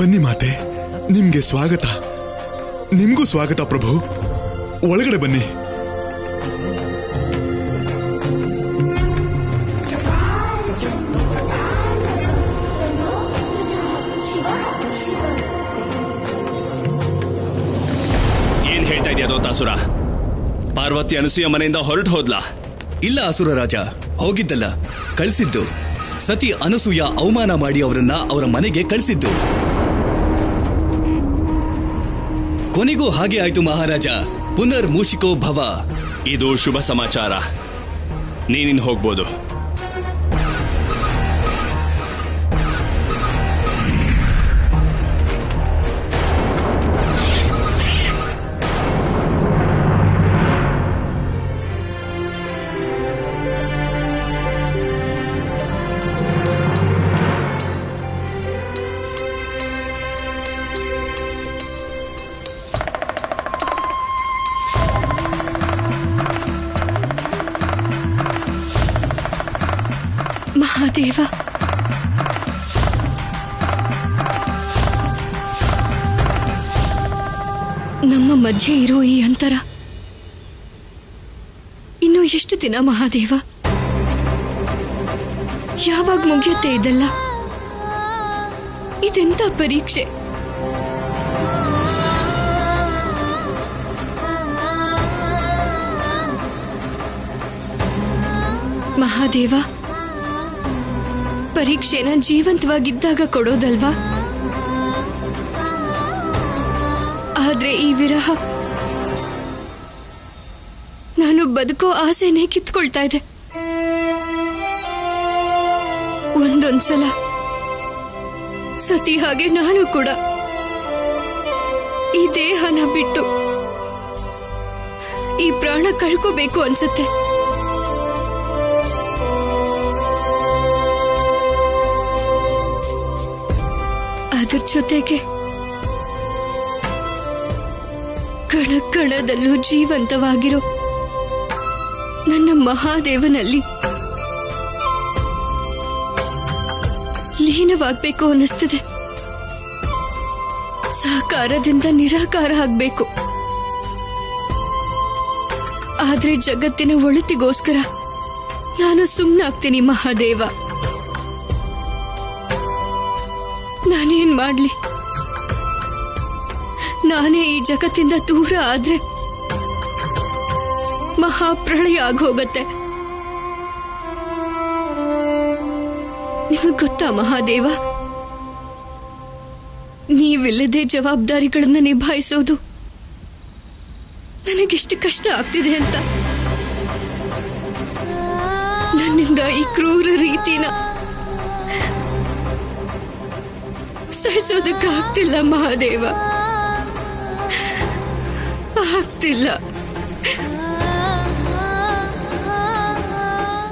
ಬನ್ನಿ ಮಾತೆ, ನಿಮ್ಗೆ ಸ್ವಾಗತ. ನಿಮ್ಗೂ ಸ್ವಾಗತ ಪ್ರಭು. ಒಳಗಡೆ ಬನ್ನಿ. ಏನ್ ಹೇಳ್ತಾ ಇದೆಯಾ ದೋತಾಸುರ? ಪಾರ್ವತಿ ಅನಸೂಯ ಮನೆಯಿಂದ ಹೊರಟು ಹೋದ್ಲಾ? ಇಲ್ಲ ಅಸುರ ರಾಜ, ಹೋಗಿದ್ದಲ್ಲ, ಕಳಿಸಿದ್ದು. ಸತಿ ಅನಸೂಯ ಅವಮಾನ ಮಾಡಿ ಅವರನ್ನ ಅವರ ಮನೆಗೆ ಕಳಿಸಿದ್ದು. ಕೊನೆಗೂ ಹಾಗೆ ಆಯ್ತು ಮಹಾರಾಜ. ಪುನರ್ ಮೂಷಿಕೋ ಭವ. ಇದು ಶುಭ ಸಮಾಚಾರ. ನೀನಿನ್ ಹೋಗ್ಬೋದು. ಮಹಾದೇವ, ನಮ್ಮ ಮಧ್ಯೆ ಇರೋ ಈ ಅಂತರ ಇನ್ನು ಎಷ್ಟು ದಿನ ಮಹಾದೇವ? ಯಾವಾಗ ಮುಗಿಯುತ್ತೆ ಇದೆಲ್ಲ? ಇದೆಂತ ಪರೀಕ್ಷೆ? ಮಹಾದೇವ, ಪರೀಕ್ಷೆನ ಜೀವಂತವಾಗಿದ್ದಾಗ ಕೊಡೋದಲ್ವಾ? ಆದ್ರೆ ಈ ವಿರಹ ನಾನು ಬದುಕೋ ಆಸೆನೇ ಕಿತ್ಕೊಳ್ತಾ ಇದೆ. ಒಂದೊಂದ್ಸಲ ಸತಿ ಹಾಗೆ ನಾನು ಕೂಡ ಈ ದೇಹನ ಬಿಟ್ಟು ಈ ಪ್ರಾಣ ಕಳ್ಕೋಬೇಕು ಅನ್ಸುತ್ತೆ. ಅದರ ಜೊತೆಗೆ ಕಣ ಕಣದಲ್ಲೂ ಜೀವಂತವಾಗಿರೋ ನನ್ನ ಮಹಾದೇವನಲ್ಲಿ ಲೀನವಾಗಬೇಕು ಅನ್ನಿಸ್ತಿದೆ. ಸಾಕಾರದಿಂದ ನಿರಾಕಾರ ಆಗ್ಬೇಕು. ಆದ್ರೆ ಜಗತ್ತಿನ ಒಳಿತಿಗೋಸ್ಕರ ನಾನು ಸುಮ್ಮನಾಗ್ತೀನಿ ಮಹಾದೇವ. ನಾನೇನ್ ಮಾಡ್ಲಿ? ನಾನೇ ಈ ಜಗತ್ತಿಂದ ದೂರ ಆದ್ರೆ ಮಹಾಪ್ರಳಯ ಆಗೋಗತ್ತೆ. ನಿಮಗ್ ಗೊತ್ತಾ ಮಹಾದೇವ, ನೀವಿಲ್ಲದೆ ಜವಾಬ್ದಾರಿಗಳನ್ನ ನಿಭಾಯಿಸೋದು ನನಗೆಷ್ಟು ಕಷ್ಟ ಆಗ್ತಿದೆ ಅಂತ. ನನ್ನಿಂದ ಈ ಕ್ರೂರ ರೀತಿನ ಸಹಿಸೋದಕ್ಕಾಗ್ತಿಲ್ಲ ಮಹಾದೇವ, ಆಗ್ತಿಲ್ಲ.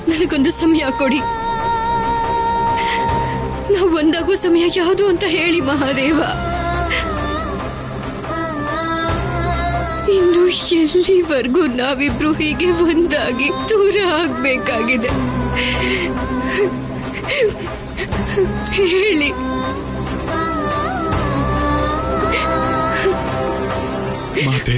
ನನಗೊಂದು ಸಮಯ ಕೊಡಿ. ನಾವು ಒಂದಾಗೋ ಸಮಯ ಯಾವುದು ಅಂತ ಹೇಳಿ ಮಹಾದೇವ. ಇನ್ನು ಎಲ್ಲಿವರೆಗೂ ನಾವಿಬ್ರು ಹೀಗೆ ಒಂದಾಗಿ ದೂರ ಆಗ್ಬೇಕಾಗಿದೆ? ಹೇಳಿ. ಮಾತೆ,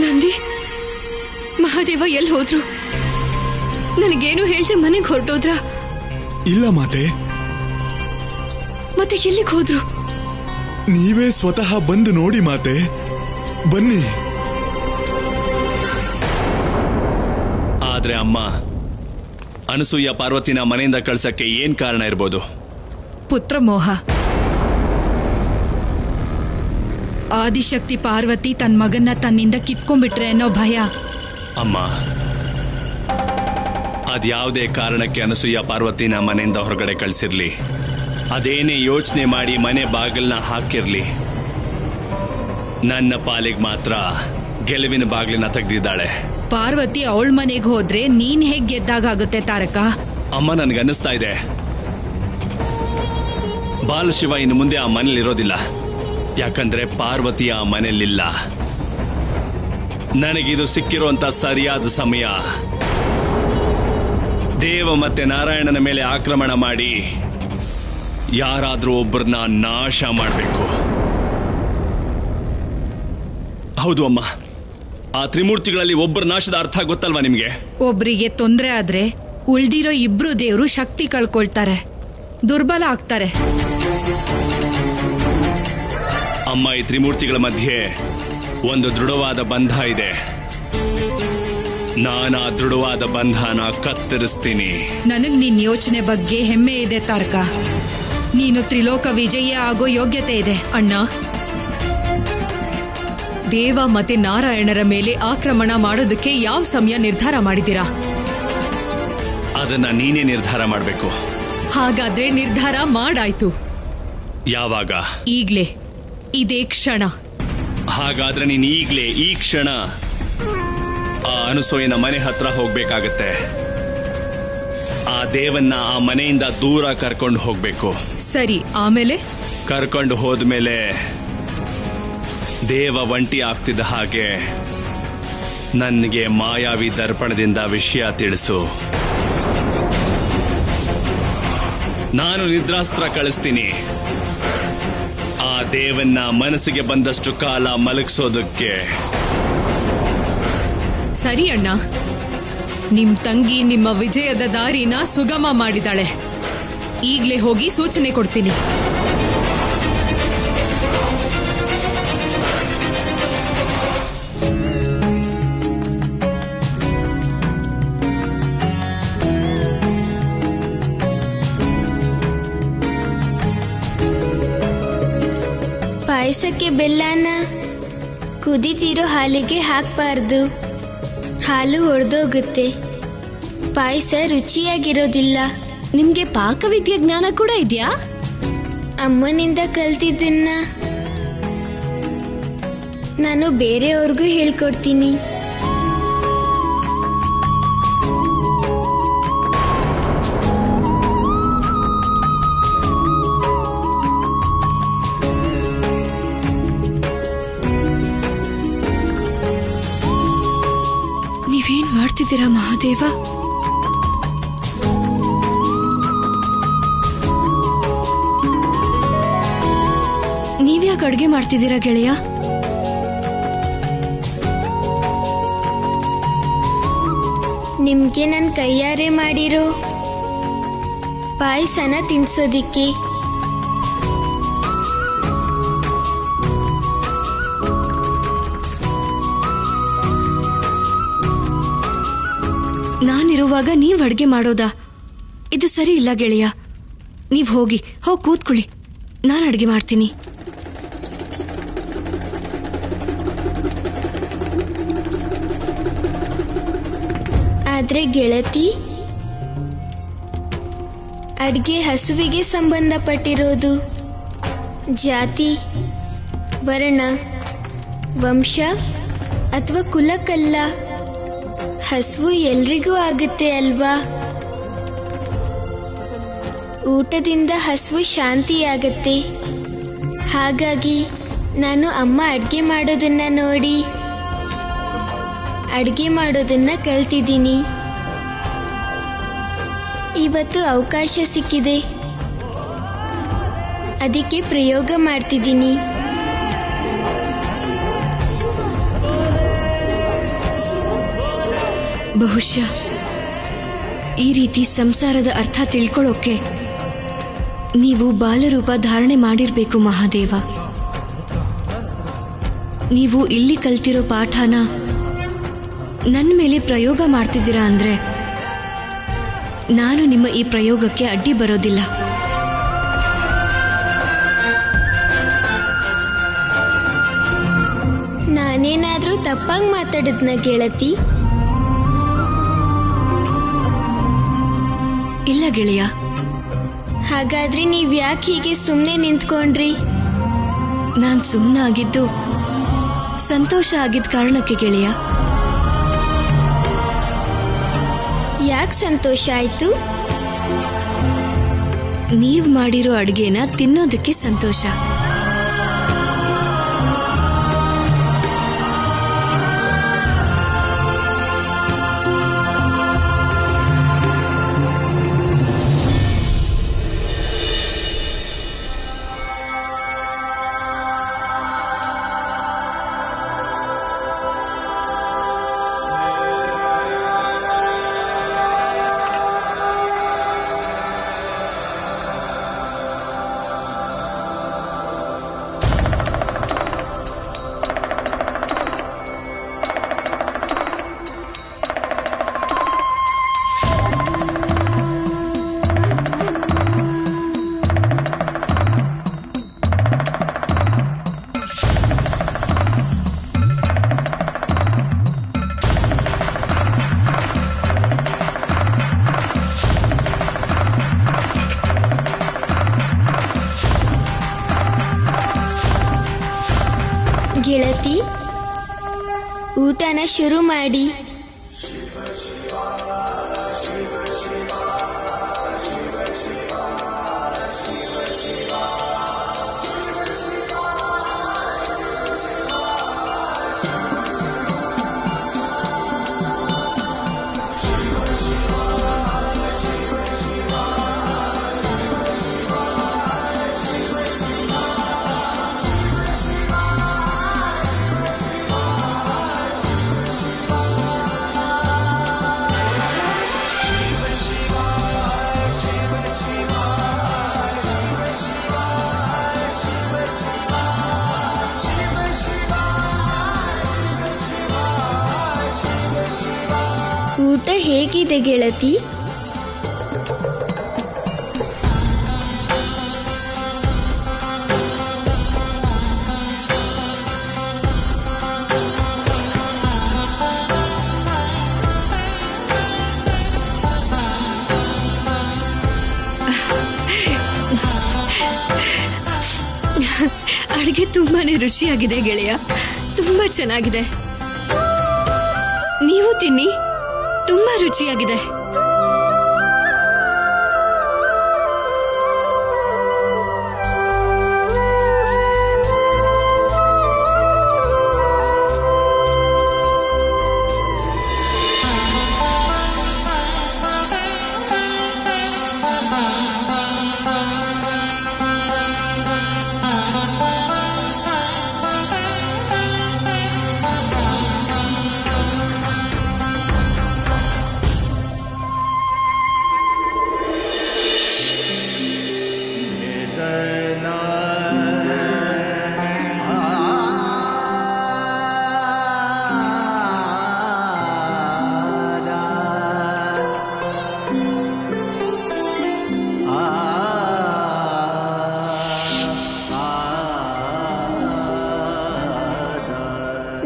ನಂದಿ, ಮಹಾದೇವ ಎಲ್ಲಿ ಹೋದ್ರು? ನನಗೇನು ಹೇಳ್ದೆ ಮನೆಗೆ ಹೊರಟೋದ್ರ? ಇಲ್ಲ ಮಾತೆ. ಮತ್ತೆ ಎಲ್ಲಿಗೆ ಹೋದ್ರು? ನೀವೇ ಸ್ವತಃ ಬಂದು ನೋಡಿ ಮಾತೆ. ಬನ್ನಿ. ಆದ್ರೆ ಅಮ್ಮ, ಅನಸೂಯ ಪಾರ್ವತಿನ ಮನೆಯಿಂದ ಕಳ್ಸಕ್ಕೆ ಏನ್ ಕಾರಣ ಇರ್ಬೋದು? ಪುತ್ರ ಮೋಹ. ಆದಿಶಕ್ತಿ ಪಾರ್ವತಿ ತನ್ನ ಮಗನ್ನ ತನ್ನಿಂದ ಕಿತ್ಕೊಂಡ್ಬಿಟ್ರೆ ಅನ್ನೋ ಭಯ. ಅಮ್ಮ, ಅದ್ಯಾವುದೇ ಕಾರಣಕ್ಕೆ ಅನಸೂಯ ಪಾರ್ವತಿನ ಮನೆಯಿಂದ ಹೊರಗಡೆ ಕಳ್ಸಿರ್ಲಿ, ಅದೇನೇ ಯೋಚನೆ ಮಾಡಿ ಮನೆ ಬಾಗಿಲನ್ನ ಹಾಕಿರ್ಲಿ, ನನ್ನ ಪಾಲಿಗೆ ಮಾತ್ರ ಗೆಲುವಿನ ಬಾಗಿಲನ್ನ ತೆಗೆದಿದ್ದಾಳೆ. ಪಾರ್ವತಿ ಅವಳ ಮನೆಗೆ ಹೋದ್ರೆ ನೀನ್ ಹೇಗ್ ಗೆದ್ದಾಗುತ್ತೆ ತಾರಕ? ಅಮ್ಮ, ನನ್ಗನ್ನಿಸ್ತಾ ಇದೆ ಬಾಲಶಿವ ಇನ್ನು ಮುಂದೆ ಆ ಮನೇಲಿ ಇರೋದಿಲ್ಲ. ಯಾಕಂದ್ರೆ ಪಾರ್ವತಿ ಆ ಮನೆಯಲ್ಲಿಲ್ಲ. ನನಗಿದು ಸಿಕ್ಕಿರುವಂತ ಸರಿಯಾದ ಸಮಯ. ದೇವ ಮತ್ತೆ ನಾರಾಯಣನ ಮೇಲೆ ಆಕ್ರಮಣ ಮಾಡಿ ಯಾರಾದ್ರೂ ಒಬ್ಬರನ್ನ ನಾಶ ಮಾಡಬೇಕು. ಹೌದು ಅಮ್ಮ, ಆ ತ್ರಿಮೂರ್ತಿಗಳಲ್ಲಿ ಒಬ್ಬರ ನಾಶದ ಅರ್ಥ ಗೊತ್ತಲ್ವಾ ನಿಮ್ಗೆ? ಒಬ್ರಿಗೆ ತೊಂದರೆ ಆದ್ರೆ ಉಳ್ದಿರೋ ಇಬ್ರು ದೇವರು ಶಕ್ತಿ ಕಳ್ಕೊಳ್ತಾರೆ, ದುರ್ಬಲ ಆಗ್ತಾರೆ. ಅಮ್ಮ, ಈ ತ್ರಿಮೂರ್ತಿಗಳ ಮಧ್ಯೆ ಒಂದು ದೃಢವಾದ ಬಂಧ ಇದೆ. ನಾನಾ ದೃಢವಾದ ಬಂಧನ ಕತ್ತರಿಸ್ತೀನಿ. ನನಗ್ ನಿನ್ ಯೋಚನೆ ಬಗ್ಗೆ ಹೆಮ್ಮೆ ಇದೆ ತಾರಕ. ನೀನು ತ್ರಿಲೋಕ ವಿಜಯ ಆಗೋ ಯೋಗ್ಯತೆ ಇದೆ. ಅಣ್ಣ, ದೇವ ಮತ್ತೆ ನಾರಾಯಣರ ಮೇಲೆ ಆಕ್ರಮಣ ಮಾಡೋದಕ್ಕೆ ಯಾವ ಸಮಯ ನಿರ್ಧಾರ ಮಾಡಿದ್ದೀರಾ? ಅದನ್ನ ನೀನೇ ನಿರ್ಧಾರ ಮಾಡಬೇಕು. ಹಾಗಾದ್ರೆ ನಿರ್ಧಾರ ಮಾಡಾಯ್ತು. ಯಾವಾಗ? ಈಗ್ಲೇ, ಇದೇ ಕ್ಷಣ. ಹಾಗಾದ್ರೆ ನೀನ್ ಈಗ್ಲೇ ಈ ಕ್ಷಣ ಆ ಅನಸೂಯನ ಮನೆ ಹತ್ರ ಹೋಗ್ಬೇಕಾಗತ್ತೆ. ಆ ದೇವನ್ನ ಆ ಮನೆಯಿಂದ ದೂರ ಕರ್ಕೊಂಡು ಹೋಗ್ಬೇಕು. ಸರಿ, ಆಮೇಲೆ? ಕರ್ಕೊಂಡು ಹೋದ್ಮೇಲೆ ದೇವ ಒಂಟಿ ಆಗ್ತಿದ್ದ ಹಾಗೆ ನನಗೆ ಮಾಯಾವಿ ದರ್ಪಣದಿಂದ ವಿಷಯ ತಿಳಿಸು. ನಾನು ನಿದ್ರಾಸ್ತ್ರ ಕಳಿಸ್ತೀನಿ. ಆ ದೇವನ್ನ ಮನಸ್ಸಿಗೆ ಬಂದಷ್ಟು ಕಾಲ ಮಲಗಿಸೋದಕ್ಕೆ. ಸರಿ ಅಣ್ಣ, ನಿಮ್ ತಂಗಿ ನಿಮ್ಮ ವಿಜಯದ ದಾರಿನ ಸುಗಮ ಮಾಡಿದಾಳೆ. ಈಗ್ಲೇ ಹೋಗಿ ಸೂಚನೆ ಕೊಡ್ತೀನಿ. ಪಾಯಸಕ್ಕೆ ಬೆಲ್ಲನ ಕುದಿತಿರೋ ಹಾಲಿಗೆ ಹಾಕಬಾರ್ದು. ಹಾಲು ಒಡೆದೋಗುತ್ತೆ, ಪಾಯಸ ರುಚಿಯಾಗಿರೋದಿಲ್ಲ. ನಿಮ್ಗೆ ಪಾಕವಿದ್ಯೆ ಜ್ಞಾನ ಕೂಡ ಇದೆಯಾ? ಅಮ್ಮನಿಂದ ಕಲ್ತಿದ್ದನ್ನ ನಾನು ಬೇರೆಯವ್ರಿಗೂ ಹೇಳ್ಕೊಡ್ತೀನಿ. ನೀವೇನ್ ಮಾಡ್ತಿದ್ದೀರಾ ಮಹಾದೇವ? ನೀವ್ಯಾಕೆ ಅಡ್ಗೆ ಮಾಡ್ತಿದ್ದೀರಾ ಗೆಳೆಯ? ನಿಮ್ಗೆ ನನ್ನ ಕೈಯಾರೆ ಮಾಡಿರೋ ಪಾಯಸನ ತಿನ್ಸೋದಿಕ್ಕೆ. ನಾನಿರುವಾಗ ನೀವ್ ಅಡ್ಗೆ ಮಾಡೋದಾ? ಇದು ಸರಿ ಇಲ್ಲ ಗೆಳೆಯ. ನೀವ್ ಹೋಗಿ ಕೂತ್ಕೊಳ್ಳಿ, ನಾನು ಅಡ್ಗೆ ಮಾಡ್ತೀನಿ. ಆದ್ರೆ ಗೆಳತಿ, ಅಡ್ಗೆ ಹಸುವಿಗೆ ಸಂಬಂಧಪಟ್ಟಿರೋದು. ಜಾತಿ, ವರ್ಣ, ವಂಶ ಅಥವಾ ಕುಲಕ್ಕಲ್ಲ. ಹಸುವು ಎಲ್ರಿಗೂ ಆಗುತ್ತೆ ಅಲ್ವಾ? ಊಟದಿಂದ ಹಸುವು ಶಾಂತಿಯಾಗತ್ತೆ. ಹಾಗಾಗಿ ನಾನು ಅಮ್ಮ ಅಡ್ಗೆ ಮಾಡೋದನ್ನ ನೋಡಿ ಅಡ್ಗೆ ಮಾಡೋದನ್ನ ಕಲ್ತಿದ್ದೀನಿ. ಇವತ್ತು ಅವಕಾಶ ಸಿಕ್ಕಿದೆ, ಅದಕ್ಕೆ ಪ್ರಯೋಗ ಮಾಡ್ತಿದ್ದೀನಿ. ಬಹುಶಃ ಈ ರೀತಿ ಸಂಸಾರದ ಅರ್ಥ ತಿಳ್ಕೊಳ್ಳೋಕೆ ನೀವು ಬಾಲರೂಪ ಧಾರಣೆ ಮಾಡಿರ್ಬೇಕು ಮಹಾದೇವ. ನೀವು ಇಲ್ಲಿ ಕಲ್ತಿರೋ ಪಾಠನ ನನ್ನ ಮೇಲೆ ಪ್ರಯೋಗ ಮಾಡ್ತಿದ್ದೀರಾ ಅಂದ್ರೆ ನಾನು ನಿಮ್ಮ ಈ ಪ್ರಯೋಗಕ್ಕೆ ಅಡ್ಡಿ ಬರೋದಿಲ್ಲ. ನಾನೇನಾದ್ರೂ ತಪ್ಪಾಗಿ ಮಾತಾಡಿದ್ನ ಗೆಳತಿ? ಇಲ್ಲ ಗೆಳೆಯ. ಹಾಗಾದ್ರೆ ನೀವ್ ಯಾಕೆ ಹೀಗೆ ಸುಮ್ಮನೆ ನಿಂತ್ಕೊಂಡ್ರಿ? ನಾನ್ ಸುಮ್ಮನಾಗಿದ್ದು ಸಂತೋಷ ಆಗಿದ್ದ ಕಾರಣಕ್ಕೆ ಗೆಳೆಯ. ಯಾಕೆ ಸಂತೋಷ ಆಯ್ತು? ನೀವ್ ಮಾಡಿರೋ ಅಡ್ಗೆನ ತಿನ್ನೋದಕ್ಕೆ ಸಂತೋಷ. ಗೆಳತಿ, ಊಟನ ಶುರು ಮಾಡಿ. ಊಟ ಹೇಗಿದೆ ಗೆಳತಿ? ಅಡುಗೆ ತುಂಬಾನೇ ರುಚಿಯಾಗಿದೆ ಗೆಳೆಯ, ತುಂಬಾ ಚೆನ್ನಾಗಿದೆ. ನೀವು ತಿನ್ನಿ, ತುಂಬಾ ರುಚಿಯಾಗಿದೆ.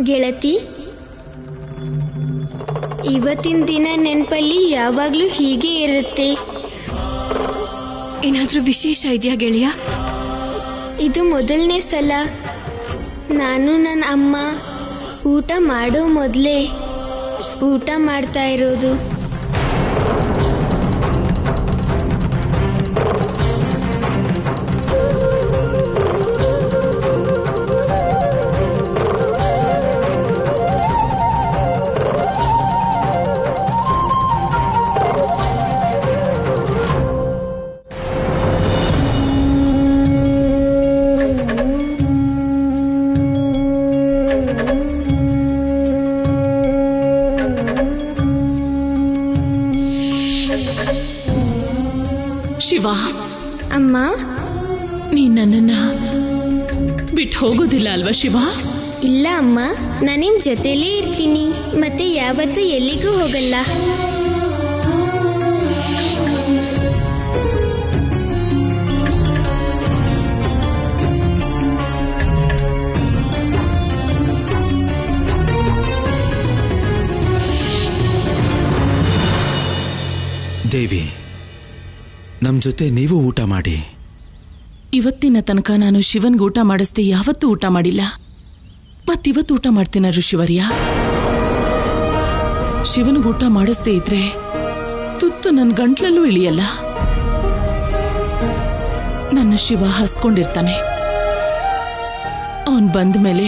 ಗೆಳತಿ, ಇವತ್ತಿನ ದಿನ ನೆನಪಲ್ಲಿ ಯಾವಾಗ್ಲೂ ಹೀಗೆ ಇರುತ್ತೆ. ಏನಾದ್ರೂ ವಿಶೇಷ ಇದೆಯಾ ಗೆಳೆಯ? ಇದು ಮೊದಲನೇ ಸಲ ನಾನು ನನ್ನ ಅಮ್ಮ ಊಟ ಮಾಡೋ ಮೊದಲೇ ಊಟ ಮಾಡ್ತಾ ಇರೋದು. ಶಿವ, ಅಮ್ಮ, ನೀ ನನ್ನನ್ನ ಬಿಟ್ಟು ಹೋಗೋದಿಲ್ಲ ಅಲ್ವಾ ಶಿವ? ಇಲ್ಲ ಅಮ್ಮ, ನಾನು ನಿಮ್ ಜೊತೆಲೇ ಇರ್ತೀನಿ, ಮತ್ತೆ ಯಾವತ್ತೂ ಎಲ್ಲಿಗೂ ಹೋಗಲ್ಲ. ದೇವಿ, ನಮ್ ಜೊತೆ ನೀವು ಊಟ ಮಾಡಿ. ಇವತ್ತಿನ ತನಕ ನಾನು ಶಿವನ್ಗೆ ಊಟ ಮಾಡಿಸ್ದೆ ಯಾವತ್ತೂ ಊಟ ಮಾಡಿಲ್ಲ. ಮತ್ತಿವತ್ತು ಊಟ ಮಾಡ್ತೇನ ಋಷಿವರ್ಯ? ಶಿವನ್ಗೆ ಊಟ ಮಾಡಿಸ್ದೇ ಇದ್ರೆ ತುತ್ತು ನನ್ನ ಗಂಟ್ಲಲ್ಲೂ ಇಳಿಯಲ್ಲ. ನನ್ನ ಶಿವ ಹಸ್ಕೊಂಡಿರ್ತಾನೆ. ಅವನ್ ಬಂದ ಮೇಲೆ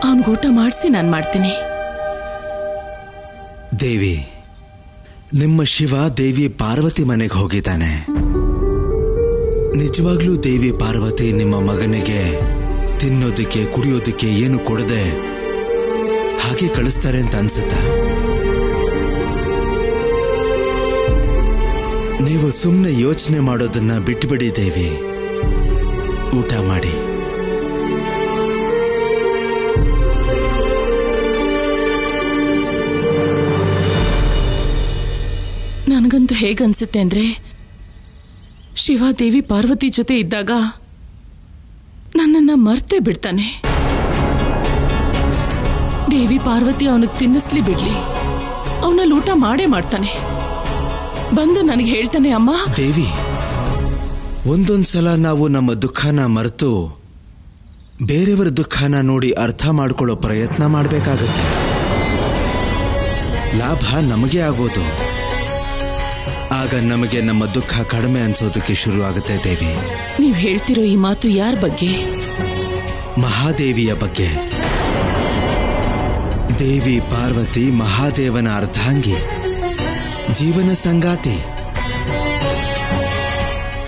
ಅವನ್ಗೂಟ ಮಾಡಿಸಿ ನಾನು ಮಾಡ್ತೀನಿ. ದೇವಿ, ನಿಮ್ಮ ಶಿವ ದೇವಿ ಪಾರ್ವತಿ ಮನೆಗೆ ಹೋಗಿದ್ದಾನೆ. ನಿಜವಾಗ್ಲೂ ದೇವಿ ಪಾರ್ವತಿ ನಿಮ್ಮ ಮಗನಿಗೆ ತಿನ್ನೋದಕ್ಕೆ ಕುಡಿಯೋದಕ್ಕೆ ಏನು ಕೊಡದೆ ಹಾಗೆ ಕಳಿಸ್ತಾರೆ ಅಂತ ಅನ್ಸುತ್ತಾ? ನೀವು ಸುಮ್ಮನೆ ಯೋಚನೆ ಮಾಡೋದನ್ನ ಬಿಟ್ಟುಬಿಡಿ ದೇವಿ, ಊಟ ಮಾಡಿ. ನನಗಂತೂ ಹೇಗನ್ಸುತ್ತೆ ಅಂದ್ರೆ, ಶಿವ ದೇವಿ ಪಾರ್ವತಿ ಜೊತೆ ಇದ್ದಾಗ ನನ್ನನ್ನ ಮರ್ತೇ ಬಿಡ್ತಾನೆ. ದೇವಿ ಪಾರ್ವತಿ ಅವನಿಗೆ ತಿನ್ನಿಸ್ಲಿ ಬಿಡ್ಲಿ, ಅವನಲ್ಲಿ ಊಟ ಮಾಡೇ ಮಾಡ್ತಾನೆ. ಬಂದು ನನಗೆ ಹೇಳ್ತಾನೆ, ಅಮ್ಮ. ದೇವಿ, ಒಂದೊಂದ್ಸಲ ನಾವು ನಮ್ಮ ದುಃಖನ ಮರೆತು ಬೇರೆಯವರ ದುಃಖನ ನೋಡಿ ಅರ್ಥ ಮಾಡ್ಕೊಳ್ಳೋ ಪ್ರಯತ್ನ ಮಾಡಬೇಕಾಗತ್ತೆ. ಲಾಭ ನಮಗೆ ಆಗೋದು. ಆಗ ನಮಗೆ ನಮ್ಮ ದುಃಖ ಕಡಿಮೆ ಅನ್ಸೋದಕ್ಕೆ ಶುರು ಆಗುತ್ತೆ. ದೇವಿ, ನೀವ್ ಹೇಳ್ತಿರೋ ಈ ಮಾತು ಯಾರ ಬಗ್ಗೆ? ಮಹಾದೇವಿಯ ಬಗ್ಗೆ. ದೇವಿ ಪಾರ್ವತಿ ಮಹಾದೇವನ ಅರ್ಧಾಂಗಿ, ಜೀವನ ಸಂಗಾತಿ.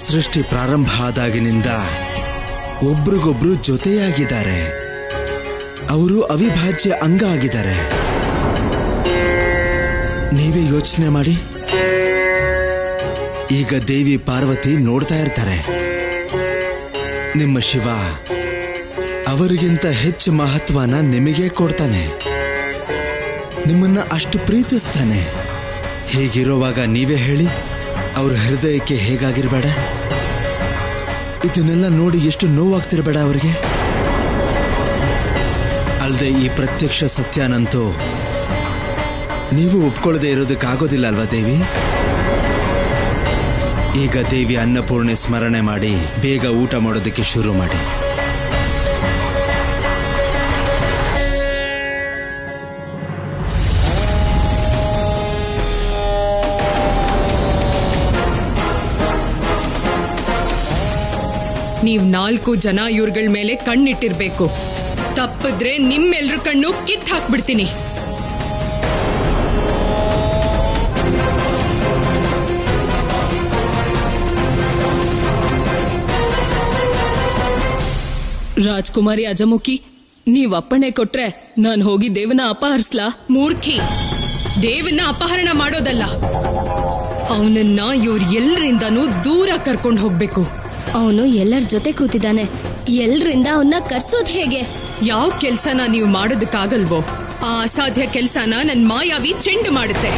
ಸೃಷ್ಟಿ ಪ್ರಾರಂಭ ಆದಾಗಿನಿಂದ ಒಬ್ರಿಗೊಬ್ರು ಜೊತೆಯಾಗಿದ್ದಾರೆ. ಅವರು ಅವಿಭಾಜ್ಯ ಅಂಗ ಆಗಿದ್ದಾರೆ. ನೀವೇ ಯೋಚನೆ ಮಾಡಿ. ಈಗ ದೇವಿ ಪಾರ್ವತಿ ನೋಡ್ತಾ ಇರ್ತಾರೆ, ನಿಮ್ಮ ಶಿವ ಅವರಿಗಿಂತ ಹೆಚ್ಚು ಮಹತ್ವನ ನಿಮಗೆ ಕೊಡ್ತಾನೆ, ನಿಮ್ಮನ್ನ ಅಷ್ಟು ಪ್ರೀತಿಸ್ತಾನೆ. ಹೀಗಿರುವಾಗ ನೀವೇ ಹೇಳಿ, ಅವ್ರ ಹೃದಯಕ್ಕೆ ಹೇಗಾಗಿರ್ಬೇಡ? ಇದನ್ನೆಲ್ಲ ನೋಡಿ ಎಷ್ಟು ನೋವಾಗ್ತಿರ್ಬೇಡ ಅವರಿಗೆ? ಅಲ್ಲದೆ ಈ ಪ್ರತ್ಯಕ್ಷ ಸತ್ಯನಂತೂ ನೀವು ಒಪ್ಕೊಳ್ಳದೆ ಇರೋದಕ್ಕಾಗೋದಿಲ್ಲ ಅಲ್ವಾ ದೇವಿ? ಈಗ ದೇವಿ ಅನ್ನಪೂರ್ಣೆ ಸ್ಮರಣೆ ಮಾಡಿ ಬೇಗ ಊಟ ಮಾಡೋದಕ್ಕೆ ಶುರು ಮಾಡಿ. ನೀವ್ 4 ಜನ ಇವ್ರಗಳ ಮೇಲೆ ಕಣ್ಣಿಟ್ಟಿರ್ಬೇಕು. ತಪ್ಪಿದ್ರೆ ನಿಮ್ಮೆಲ್ರ ಕಣ್ಣು ಕಿತ್ ಹಾಕ್ಬಿಡ್ತೀನಿ. ರಾಜ್ಕುಮಾರಿ ಅಜಮುಖಿ, ನೀವ್ ಅಪ್ಪಣೆ ಕೊಟ್ರೆ ನಾನ್ ಹೋಗಿ ದೇವನ ಅಪಹರಿಸ್ಲಾ? ಮೂರ್ಖಿ, ದೇವನ ಅಪಹರಣ ಮಾಡೋದಲ್ಲ, ಅವನನ್ನ ಇವ್ರ ಎಲ್ಲರಿಂದನೂ ದೂರ ಕರ್ಕೊಂಡು ಹೋಗ್ಬೇಕು. ಅವನು ಎಲ್ಲರ ಜೊತೆ ಕೂತಿದ್ದಾನೆ, ಎಲ್ರಿಂದ ಅವನ್ನ ಕರ್ಸೋದ್ ಹೇಗೆ? ಯಾವ ಕೆಲ್ಸನ ನೀವು ಮಾಡೋದಕ್ಕಾಗಲ್ವೋ ಆ ಅಸಾಧ್ಯ ಕೆಲ್ಸನ ನನ್ ಮಾಯಾವಿ ಚೆಂಡು ಮಾಡುತ್ತೆ.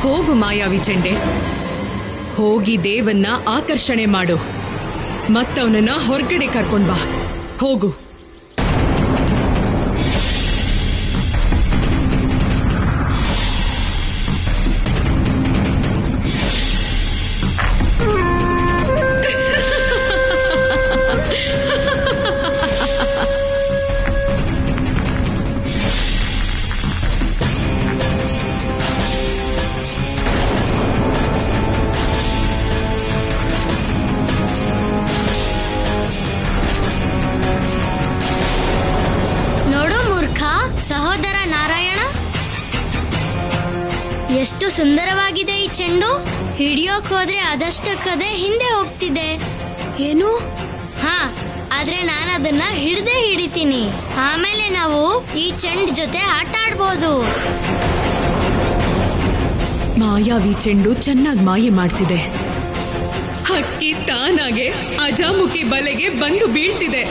ಹೋಗು ಮಾಯಾವಿ ಚೆಂಡೆ, ಹೋಗಿ ದೇವನ್ನ ಆಕರ್ಷಣೆ ಮಾಡು, ಮತ್ತವನನ್ನ ಹೊರಗಡೆ ಕರ್ಕೊಂಡ್ ಬಾ. ಹೋಗು. ಸಹೋದರ ನಾರಾಯಣ, ಎಷ್ಟು ಸುಂದರವಾಗಿದೆ ಈ ಚೆಂಡು. ಹಿಡಿಯೋಕ್ ಹೋದ್ರೆ ಅದಷ್ಟಕ್ಕದೆ ಹಿಂದೆ ಹೋಗ್ತಿದೆ. ಏನು? ಹಾ, ಆದ್ರೆ ನಾನು ಅದನ್ನ ಹಿಡಿತೀನಿ. ಆಮೇಲೆ ನಾವು ಈ ಚೆಂಡ್ ಜೊತೆ ಆಟ ಆಡ್ಬೋದು. ಮಾಯಾವಿ ಚೆಂಡು ಚೆನ್ನಾಗಿ ಮಾಯೆ ಮಾಡ್ತಿದೆ. ಹಕ್ಕಿ ತಾನಾಗೆ ಅಜಾಮುಖಿ ಬಲೆಗೆ ಬಂದು ಬೀಳ್ತಿದೆ.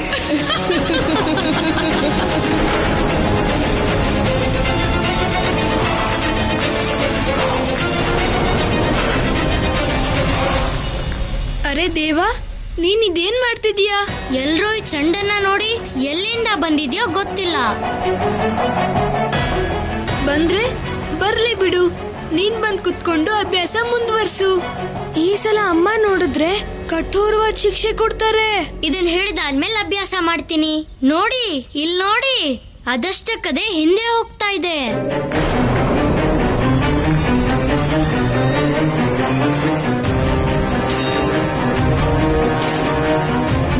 ಅರೆ ದೇವಾ, ನೀನ್ ಇದೇನ್ ಮಾಡ್ತಿದ್ಯಾ? ಎಲ್ರೂ ಈ ಚೆಂಡನ್ನ ನೋಡಿ ಎಲ್ಲಿಂದ ಬಂದಿದ್ಯೋ ಗೊತ್ತಿಲ್ಲ. ಬಂದ್ರೆ ಬರ್ಲಿ ಬಿಡು, ನೀನ್ ಬಂದ್ ಕುತ್ಕೊಂಡು ಅಭ್ಯಾಸ ಮುಂದುವರ್ಸು. ಈ ಸಲ ಅಮ್ಮ ನೋಡಿದ್ರೆ ಕಠೋರವಾದ ಶಿಕ್ಷೆ ಕೊಡ್ತಾರೆ. ಇದನ್ ಹೇಳಿದಾದ್ಮೇಲೆ ಅಭ್ಯಾಸ ಮಾಡ್ತೀನಿ. ನೋಡಿ, ಇಲ್ಲಿ ನೋಡಿ, ಅದಷ್ಟಕ್ಕದೆ ಹಿಂದೆ ಹೋಗ್ತಾ ಇದೆ.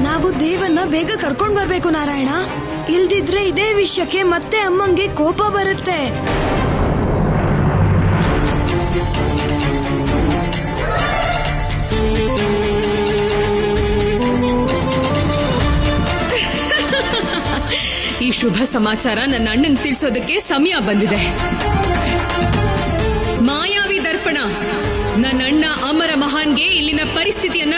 ನಾವು ದೇವನ್ನ ಬೇಗ ಕರ್ಕೊಂಡ್ ಬರ್ಬೇಕು ನಾರಾಯಣ. ಇಲ್ದಿದ್ರೆ ಇದೇ ವಿಷಯಕ್ಕೆ ಮತ್ತೆ ಅಮ್ಮಂಗೆ ಕೋಪ ಬರುತ್ತೆ. ಈ ಶುಭ ಸಮಾಚಾರ ನನ್ನ ಅಣ್ಣನ್ ತಿಳಿಸೋದಕ್ಕೆ ಸಮಯ ಬಂದಿದೆ. ಮಾಯಾವಿ ದರ್ಪಣ, ನನ್ನ ಅಣ್ಣ ಅಮರ ಮಹಾನ್ಗೆ ಇಲ್ಲಿನ ಪರಿಸ್ಥಿತಿಯನ್ನ